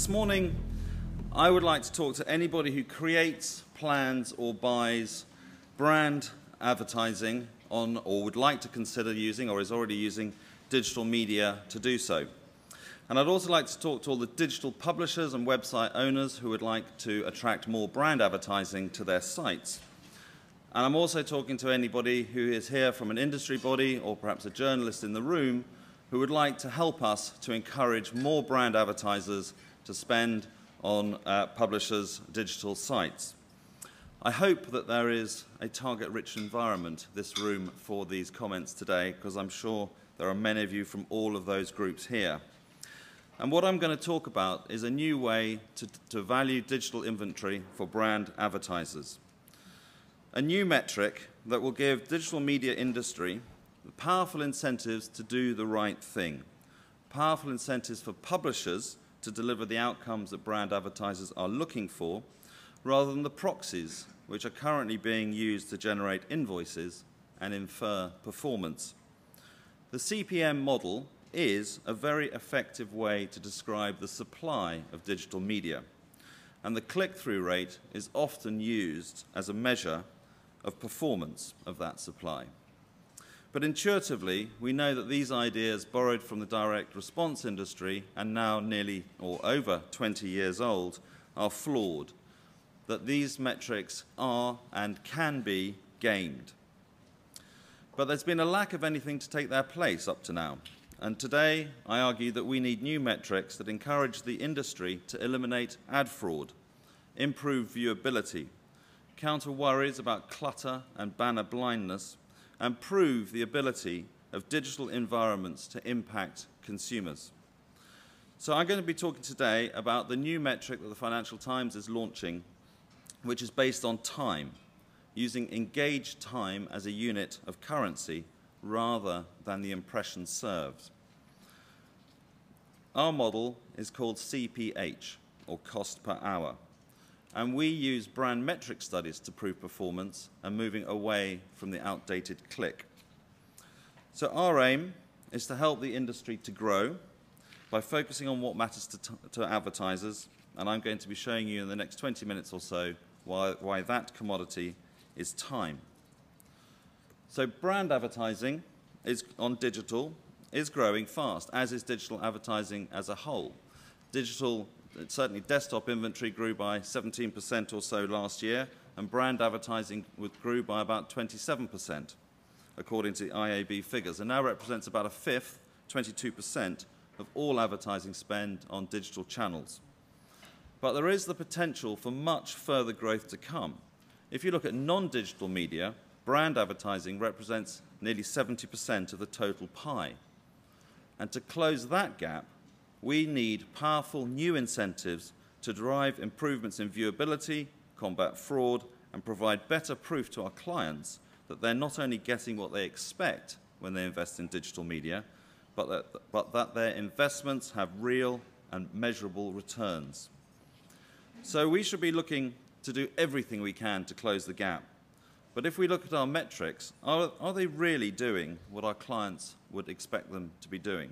This morning, I would like to talk to anybody who creates, plans, or buys brand advertising on, or would like to consider using, or is already using, digital media to do so. And I'd also like to talk to all the digital publishers and website owners who would like to attract more brand advertising to their sites. And I'm also talking to anybody who is here from an industry body or perhaps a journalist in the room who would like to help us to encourage more brand advertisers to spend on publishers' digital sites. I hope that there is a target-rich environment, this room, for these comments today, because I'm sure there are many of you from all of those groups here. And what I'm going to talk about is a new way to value digital inventory for brand advertisers. A new metric that will give digital media industry the powerful incentives to do the right thing, powerful incentives for publishers to deliver the outcomes that brand advertisers are looking for, rather than the proxies which are currently being used to generate invoices and infer performance. The CPM model is a very effective way to describe the supply of digital media, and the click-through rate is often used as a measure of performance of that supply. But intuitively, we know that these ideas borrowed from the direct response industry and now nearly or over 20 years old are flawed, that these metrics are and can be gamed. But there's been a lack of anything to take their place up to now. And today, I argue that we need new metrics that encourage the industry to eliminate ad fraud, improve viewability, counter worries about clutter and banner blindness, and prove the ability of digital environments to impact consumers. So I'm going to be talking today about the new metric that the Financial Times is launching, which is based on time, using engaged time as a unit of currency rather than the impressions served. Our model is called CPH, or cost per hour. And we use brand metric studies to prove performance and moving away from the outdated click. So our aim is to help the industry to grow by focusing on what matters to advertisers, and I'm going to be showing you in the next 20 minutes or so why that commodity is time. So brand advertising on digital is growing fast, as is digital advertising as a whole. Certainly desktop inventory grew by 17% or so last year, and brand advertising grew by about 27%, according to the IAB figures, and now represents about a fifth, 22%, of all advertising spend on digital channels. But there is the potential for much further growth to come. If you look at non-digital media, brand advertising represents nearly 70% of the total pie. And to close that gap, we need powerful new incentives to drive improvements in viewability, combat fraud, and provide better proof to our clients that they're not only getting what they expect when they invest in digital media, but that their investments have real and measurable returns. So we should be looking to do everything we can to close the gap. But if we look at our metrics, are they really doing what our clients would expect them to be doing?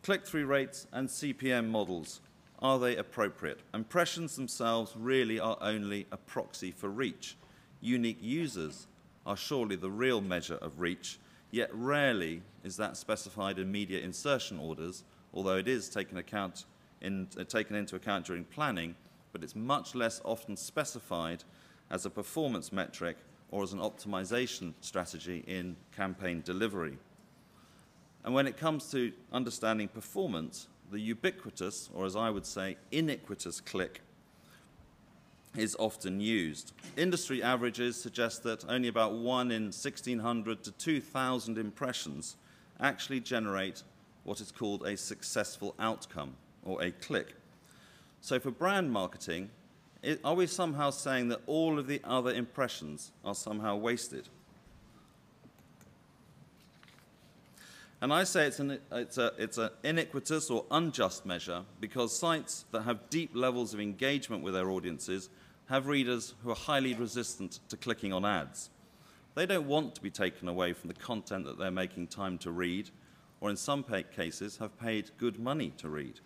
Click-through rates and CPM models, are they appropriate? Impressions themselves really are only a proxy for reach. Unique users are surely the real measure of reach, yet rarely is that specified in media insertion orders, although it is taken into account during planning, but it's much less often specified as a performance metric or as an optimization strategy in campaign delivery. And when it comes to understanding performance, the ubiquitous, or as I would say, iniquitous click is often used. Industry averages suggest that only about 1 in 1,600 to 2,000 impressions actually generate what is called a successful outcome, or a click. So for brand marketing, are we somehow saying that all of the other impressions are somehow wasted? And I say it's an iniquitous or unjust measure because sites that have deep levels of engagement with their audiences have readers who are highly resistant to clicking on ads. They don't want to be taken away from the content that they're making time to read, or in some cases have paid good money to read.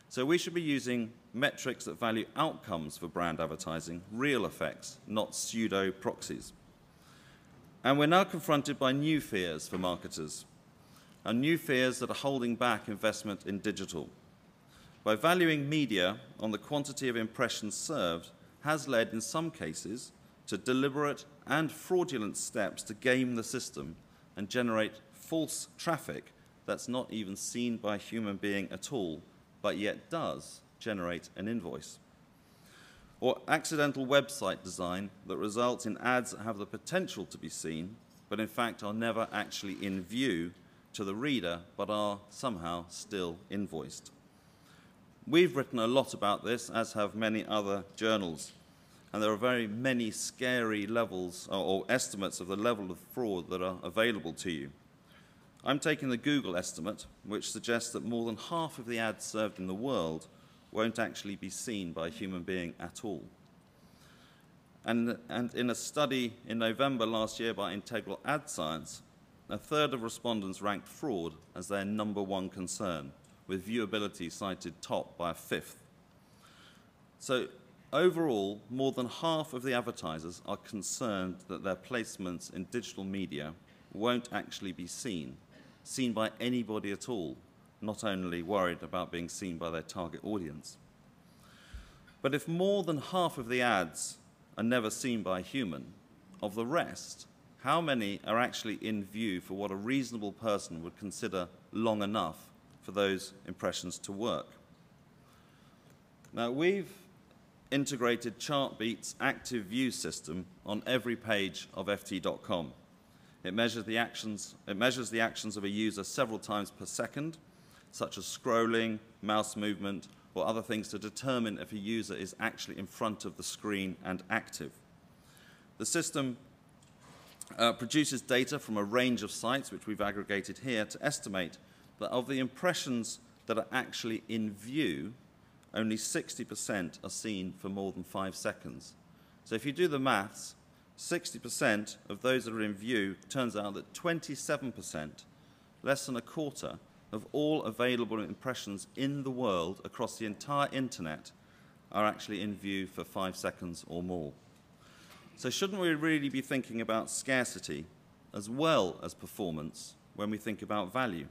So we should be using metrics that value outcomes for brand advertising, real effects, not pseudo proxies. And we're now confronted by new fears for marketers, and new fears that are holding back investment in digital. By valuing media on the quantity of impressions served has led, in some cases, to deliberate and fraudulent steps to game the system and generate false traffic that's not even seen by a human being at all, but yet does generate an invoice. Or accidental website design that results in ads that have the potential to be seen, but in fact are never actually in view to the reader, but are somehow still invoiced. We've written a lot about this, as have many other journals, and there are very many scary levels or estimates of the level of fraud that are available to you. I'm taking the Google estimate, which suggests that more than half of the ads served in the world won't actually be seen by a human being at all. And in a study in November last year by Integral Ad Science, a third of respondents ranked fraud as their #1 concern, with viewability cited top by a fifth. So overall, more than half of the advertisers are concerned that their placements in digital media won't actually be seen by anybody at all, not only worried about being seen by their target audience. But if more than half of the ads are never seen by a human, of the rest, how many are actually in view for what a reasonable person would consider long enough for those impressions to work? Now, we've integrated Chartbeat's active view system on every page of ft.com. It measures the actions of a user several times per second, such as scrolling, mouse movement, or other things to determine if a user is actually in front of the screen and active. The system produces data from a range of sites, which we've aggregated here, to estimate that of the impressions that are actually in view, only 60% are seen for more than 5 seconds. So if you do the maths, 60% of those that are in view, turns out that 27%, less than a quarter, of all available impressions in the world across the entire internet are actually in view for 5 seconds or more. So shouldn't we really be thinking about scarcity as well as performance when we think about value?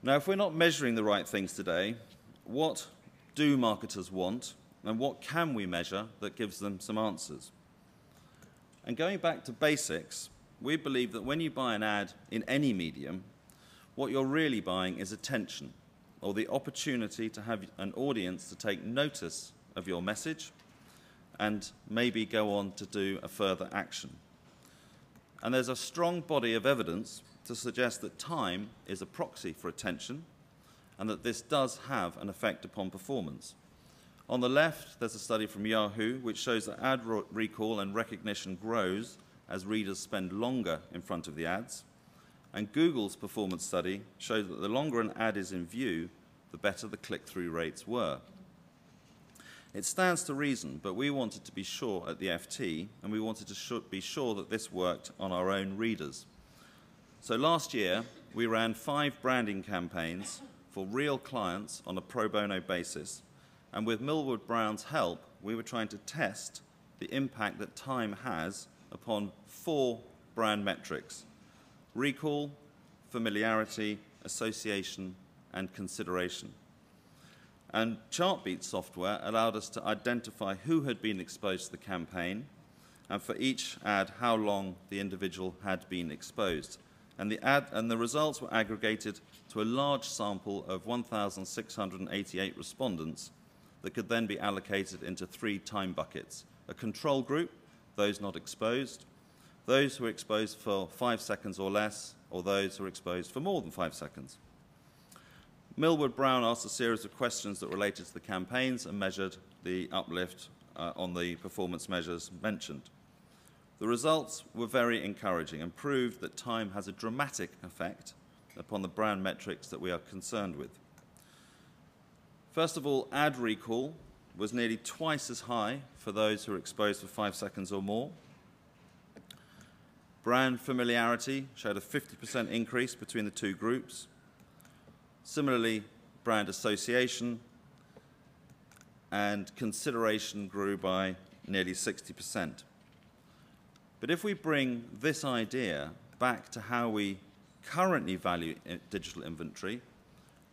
Now, if we're not measuring the right things today, what do marketers want, and what can we measure that gives them some answers? And going back to basics, we believe that when you buy an ad in any medium, what you're really buying is attention, or the opportunity to have an audience to take notice of your message and maybe go on to do a further action. And there's a strong body of evidence to suggest that time is a proxy for attention, and that this does have an effect upon performance. On the left, there's a study from Yahoo which shows that ad recall and recognition grows as readers spend longer in front of the ads. And Google's performance study showed that the longer an ad is in view, the better the click-through rates were. It stands to reason, but we wanted to be sure at the FT, and we wanted to be sure that this worked on our own readers. So last year, we ran 5 branding campaigns for real clients on a pro bono basis, and with Millward Brown's help, we were trying to test the impact that time has upon 4 brand metrics: recall, familiarity, association, and consideration. And Chartbeat software allowed us to identify who had been exposed to the campaign, and for each ad, how long the individual had been exposed. And the results were aggregated to a large sample of 1,688 respondents that could then be allocated into 3 time buckets: a control group, those not exposed, those who were exposed for 5 seconds or less, or those who were exposed for more than 5 seconds. Millward Brown asked a series of questions that related to the campaigns and measured the uplift on the performance measures mentioned. The results were very encouraging and proved that time has a dramatic effect upon the brand metrics that we are concerned with. First of all, ad recall was nearly twice as high for those who were exposed for 5 seconds or more. Brand familiarity showed a 50% increase between the 2 groups. Similarly, brand association and consideration grew by nearly 60%. But if we bring this idea back to how we currently value digital inventory,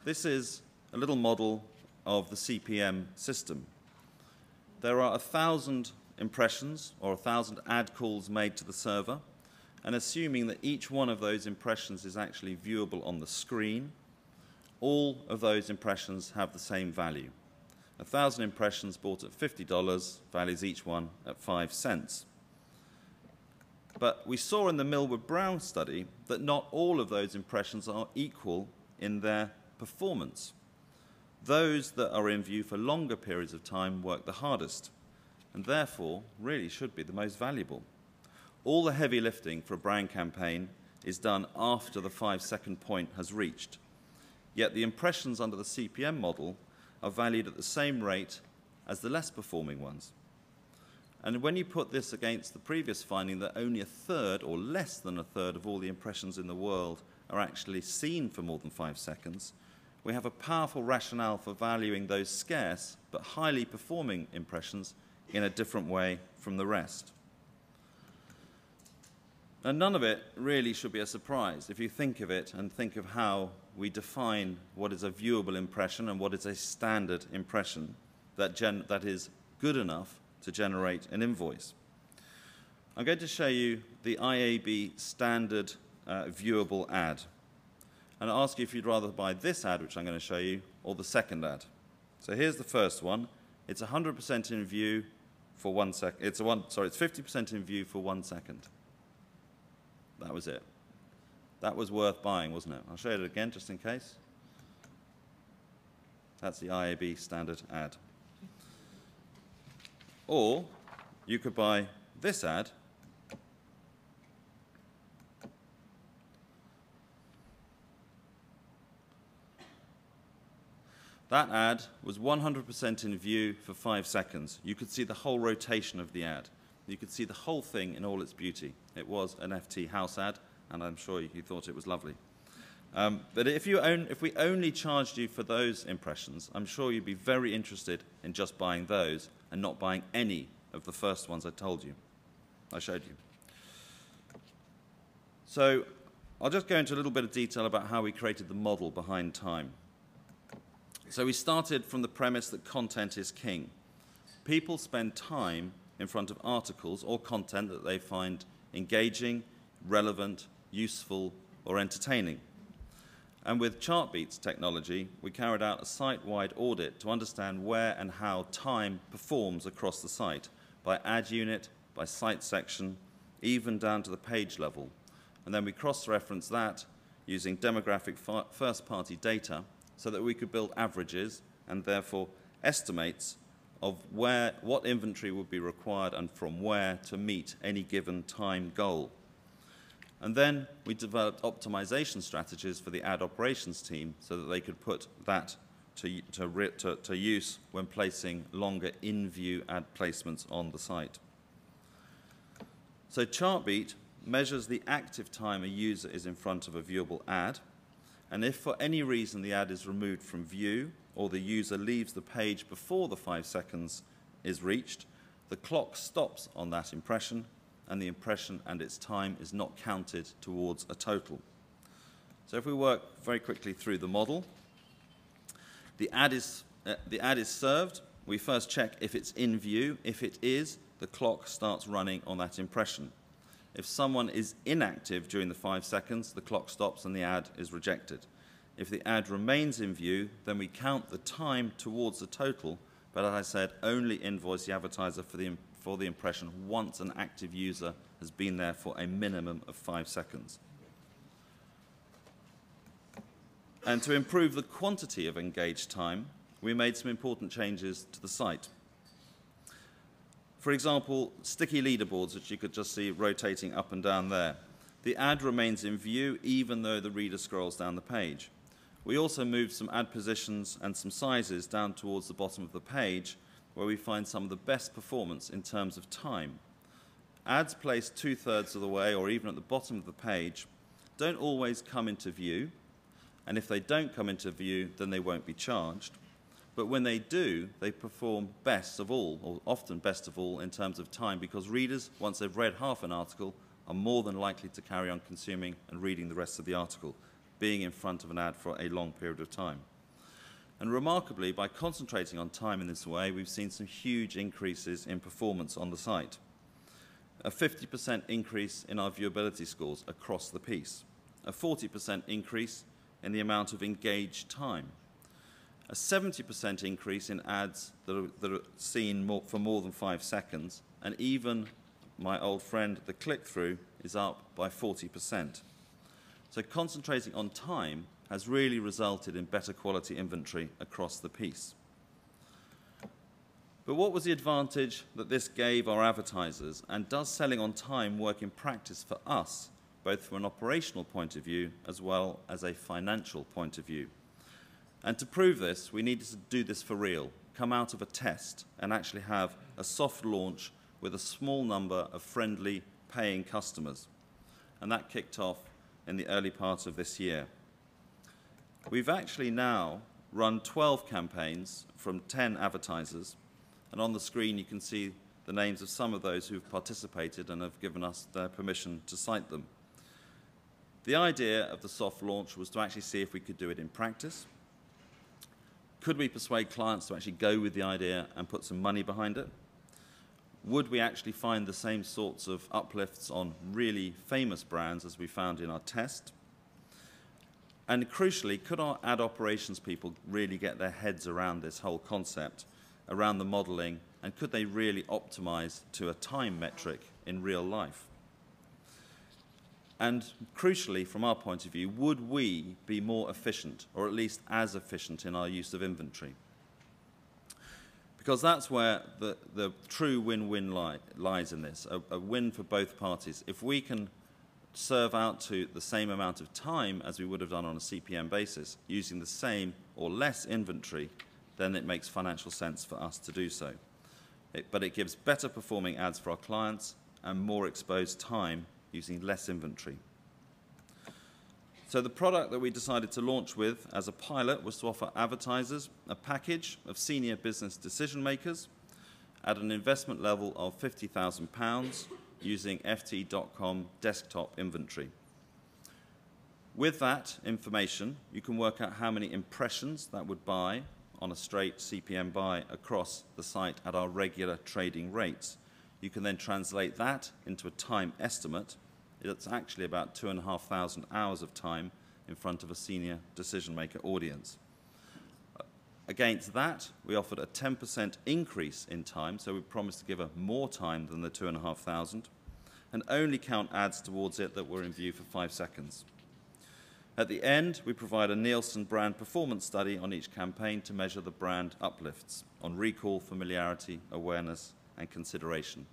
this is a little model of the CPM system. There are 1,000 impressions or 1,000 ad calls made to the server, and assuming that each one of those impressions is actually viewable on the screen, all of those impressions have the same value. 1,000 impressions bought at $50 values each one at 5 cents. But we saw in the Millward-Brown study that not all of those impressions are equal in their performance. Those that are in view for longer periods of time work the hardest, and therefore really should be the most valuable. All the heavy lifting for a brand campaign is done after the 5-second point has reached. Yet the impressions under the CPM model are valued at the same rate as the less performing ones. And when you put this against the previous finding that only a third or less than a third of all the impressions in the world are actually seen for more than 5 seconds, we have a powerful rationale for valuing those scarce but highly performing impressions in a different way from the rest. And none of it really should be a surprise if you think of it and think of how we define what is a viewable impression and what is a standard impression that is good enough to generate an invoice. I'm going to show you the IAB Standard Viewable Ad, and I'll ask you if you'd rather buy this ad, which I'm going to show you, or the second ad. So here's the first one. It's 100% in view for 1 second. It's 50% in view for 1 second. That was it. That was worth buying, wasn't it? I'll show you it again just in case. That's the IAB Standard ad. Or you could buy this ad. That ad was 100% in view for 5 seconds. You could see the whole rotation of the ad. You could see the whole thing in all its beauty. It was an FT house ad, and I'm sure you thought it was lovely. But if we only charged you for those impressions, I'm sure you'd be very interested in just buying those and not buying any of the first ones I showed you. So I'll just go into a little bit of detail about how we created the model behind time. So we started from the premise that content is king. People spend time in front of articles or content that they find engaging, relevant, useful, or entertaining. And with Chartbeat's technology, we carried out a site-wide audit to understand where and how time performs across the site, by ad unit, by site section, even down to the page level. And then we cross-referenced that using demographic first-party data so that we could build averages and therefore estimates of what inventory would be required and from where to meet any given time goal. And then we developed optimization strategies for the ad operations team so that they could put that to use when placing longer in-view ad placements on the site. So Chartbeat measures the active time a user is in front of a viewable ad, and if for any reason the ad is removed from view or the user leaves the page before the 5 seconds is reached, the clock stops on that impression, and the impression and its time is not counted towards a total. So if we work very quickly through the model, the ad is served. We first check if it's in view. If it is, the clock starts running on that impression. If someone is inactive during the 5 seconds, the clock stops and the ad is rejected. If the ad remains in view, then we count the time towards the total, but as I said, only invoice the advertiser for the impression once an active user has been there for a minimum of 5 seconds. And to improve the quantity of engaged time, we made some important changes to the site. For example, sticky leaderboards, which you could just see rotating up and down there. The ad remains in view even though the reader scrolls down the page. We also moved some ad positions and some sizes down towards the bottom of the page, where we find some of the best performance in terms of time. Ads placed 2/3 of the way or even at the bottom of the page don't always come into view, and if they don't come into view, then they won't be charged. But when they do, they perform best of all, or often best of all, in terms of time, because readers, once they've read half an article, are more than likely to carry on consuming and reading the rest of the article, being in front of an ad for a long period of time. And remarkably, by concentrating on time in this way, we've seen some huge increases in performance on the site. A 50% increase in our viewability scores across the piece. A 40% increase in the amount of engaged time. A 70% increase in ads that are seen for more than 5 seconds. And even, my old friend, the click-through is up by 40%. So concentrating on time has really resulted in better quality inventory across the piece. But what was the advantage that this gave our advertisers, and does selling on time work in practice for us, both from an operational point of view as well as a financial point of view? And to prove this, we needed to do this for real, come out of a test and actually have a soft launch with a small number of friendly paying customers. And that kicked off in the early part of this year. We've actually now run 12 campaigns from 10 advertisers, and on the screen you can see the names of some of those who've participated and have given us their permission to cite them. The idea of the soft launch was to actually see if we could do it in practice. Could we persuade clients to actually go with the idea and put some money behind it? Would we actually find the same sorts of uplifts on really famous brands as we found in our test? And crucially, could our ad operations people really get their heads around this whole concept, around the modeling, and could they really optimize to a time metric in real life? And crucially, from our point of view, would we be more efficient, or at least as efficient in our use of inventory? Because that's where the true win-win lies in this, a win for both parties. If we can serve out to the same amount of time as we would have done on a CPM basis, using the same or less inventory, then it makes financial sense for us to do so. But it gives better performing ads for our clients and more exposed time using less inventory. So the product that we decided to launch with as a pilot was to offer advertisers a package of senior business decision makers at an investment level of £50,000 using ft.com desktop inventory. With that information, you can work out how many impressions that would buy on a straight CPM buy across the site at our regular trading rates. You can then translate that into a time estimate. It's actually about 2,500 hours of time in front of a senior decision-maker audience. Against that, we offered a 10% increase in time, so we promised to give her more time than the 2,500, and only count ads towards it that were in view for 5 seconds. At the end, we provide a Nielsen brand performance study on each campaign to measure the brand uplifts on recall, familiarity, awareness, and consideration.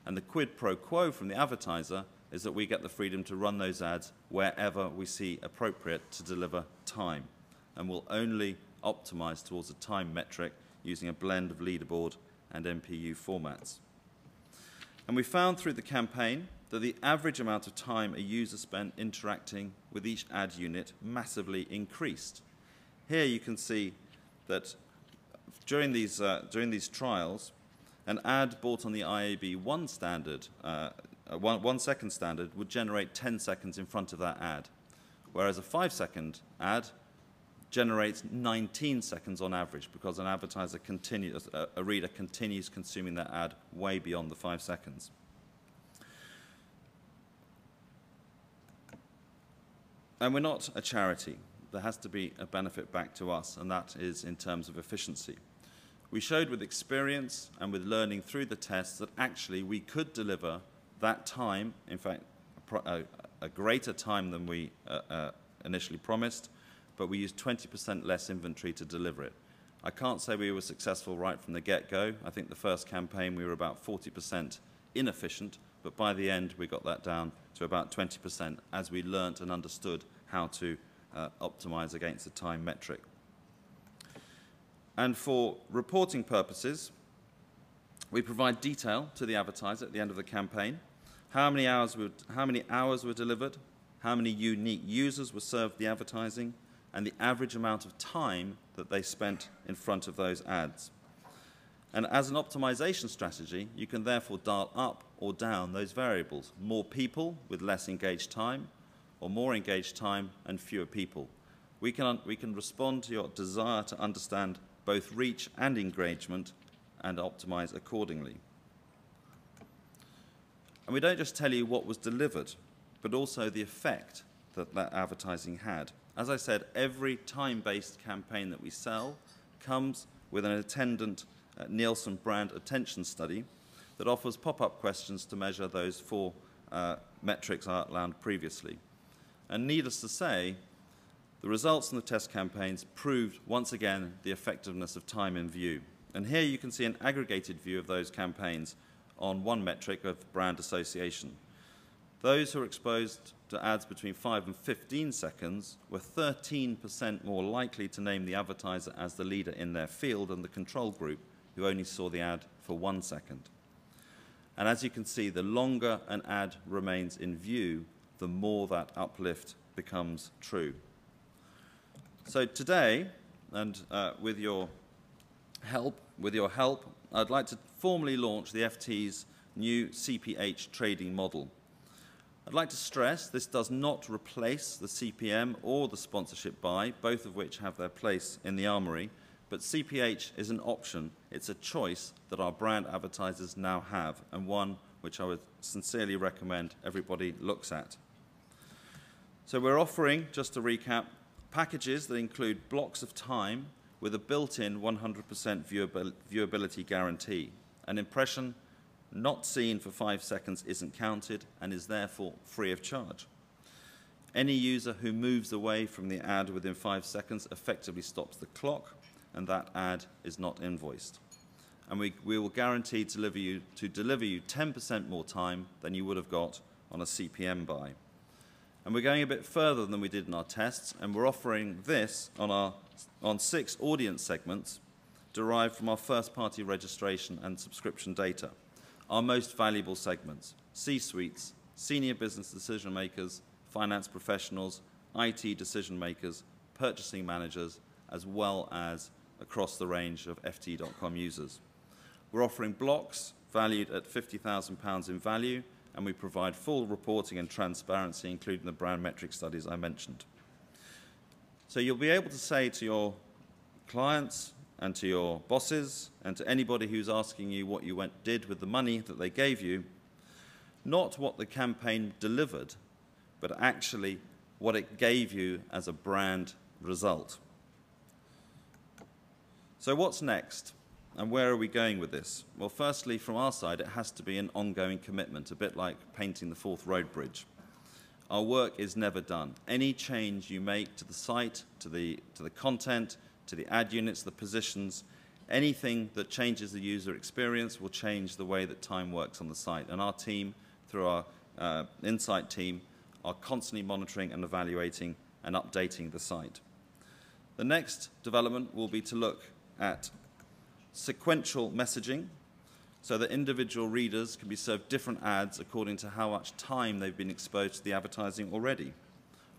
And the quid pro quo from the advertiser is that we get the freedom to run those ads wherever we see appropriate to deliver time, and will only optimize towards a time metric using a blend of leaderboard and MPU formats. And we found through the campaign that the average amount of time a user spent interacting with each ad unit massively increased. Here you can see that during these trials, an ad bought on the IAB 1 standard, 1 second standard, would generate 10 seconds in front of that ad, whereas a 5-second ad generates 19 seconds on average, because an advertiser continues, a reader continues consuming that ad way beyond the 5 seconds. And we're not a charity. There has to be a benefit back to us, and that is in terms of efficiency. We showed with experience and with learning through the tests that actually we could deliver that time, in fact, a greater time than we initially promised, but we used 20% less inventory to deliver it. I can't say we were successful right from the get-go. I think the first campaign we were about 40% inefficient, but by the end we got that down to about 20% as we learnt and understood how to optimize against the time metric. And for reporting purposes, we provide detail to the advertiser at the end of the campaign. How many hours were delivered, how many unique users were served the advertising, and the average amount of time that they spent in front of those ads. And as an optimization strategy, you can therefore dial up or down those variables. More people with less engaged time, or more engaged time and fewer people. We can respond to your desire to understand both reach and engagement and optimize accordingly. And we don't just tell you what was delivered, but also the effect that that advertising had. As I said, every time-based campaign that we sell comes with an attendant Nielsen brand attention study that offers pop-up questions to measure those 4 metrics I outlined previously. And needless to say, the results from the test campaigns proved once again the effectiveness of time in view. And here you can see an aggregated view of those campaigns on one metric of brand association. Those who were exposed to ads between 5 and 15 seconds were 13% more likely to name the advertiser as the leader in their field than the control group, who only saw the ad for 1 second. And as you can see, the longer an ad remains in view, the more that uplift becomes true. So today, and with your help, I'd like to formally launch the FT's new CPH trading model. I'd like to stress this does not replace the CPM or the sponsorship buy, both of which have their place in the armory, but CPH is an option. It's a choice that our brand advertisers now have, and one which I would sincerely recommend everybody looks at. So we're offering, just to recap, packages that include blocks of time with a built-in 100% viewability guarantee. An impression not seen for 5 seconds isn't counted and is therefore free of charge. Any user who moves away from the ad within 5 seconds effectively stops the clock, and that ad is not invoiced. And we will guarantee to deliver you 10% more time than you would have got on a CPM buy. And we're going a bit further than we did in our tests, and we're offering this on 6 audience segments derived from our first-party registration and subscription data. Our most valuable segments: C-suites, senior business decision makers, finance professionals, IT decision makers, purchasing managers, as well as across the range of FT.com users. We're offering blocks valued at £50,000 in value, and we provide full reporting and transparency, including the brand metric studies I mentioned. So you'll be able to say to your clients and to your bosses and to anybody who's asking you what you did with the money that they gave you, not what the campaign delivered, but actually what it gave you as a brand result. So what's next, and where are we going with this? Well, firstly, from our side, it has to be an ongoing commitment, a bit like painting the Forth Road Bridge. Our work is never done. Any change you make to the site, to the content, to the ad units, the positions, anything that changes the user experience will change the way that time works on the site. And our team, through our insight team, are constantly monitoring and evaluating and updating the site. The next development will be to look at sequential messaging, so that individual readers can be served different ads according to how much time they've been exposed to the advertising already.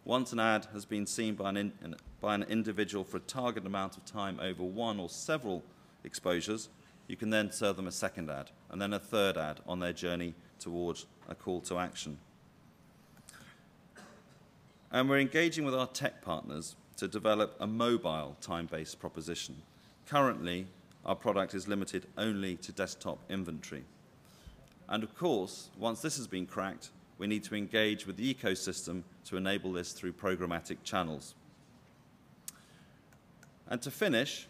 Once an ad has been seen by an individual for a target amount of time over one or several exposures, you can then serve them a second ad, and then a third ad on their journey towards a call to action. And we're engaging with our tech partners to develop a mobile time-based proposition. Currently, our product is limited only to desktop inventory. And of course, once this has been cracked, we need to engage with the ecosystem to enable this through programmatic channels. And to finish,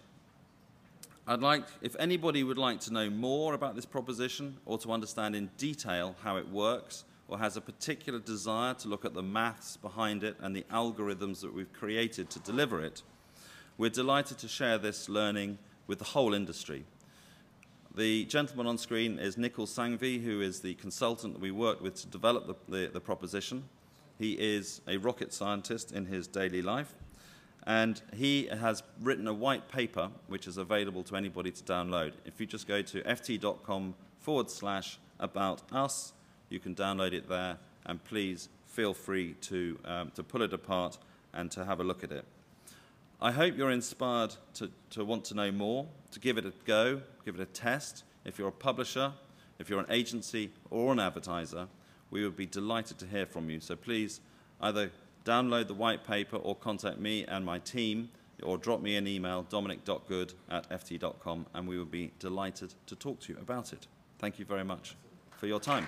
if anybody would like to know more about this proposition or to understand in detail how it works, or has a particular desire to look at the maths behind it and the algorithms that we've created to deliver it, we're delighted to share this learning with the whole industry. The gentleman on screen is Nikhil Sanghvi, who is the consultant that we worked with to develop the proposition. He is a rocket scientist in his daily life, and he has written a white paper which is available to anybody to download. If you just go to ft.com/about us, you can download it there, and please feel free to pull it apart and to have a look at it. I hope you're inspired to want to know more, to give it a go, give it a test. If you're a publisher, if you're an agency or an advertiser, we would be delighted to hear from you. So please either download the white paper or contact me and my team, or drop me an email, dominic.good@ft.com, and we would be delighted to talk to you about it. Thank you very much for your time.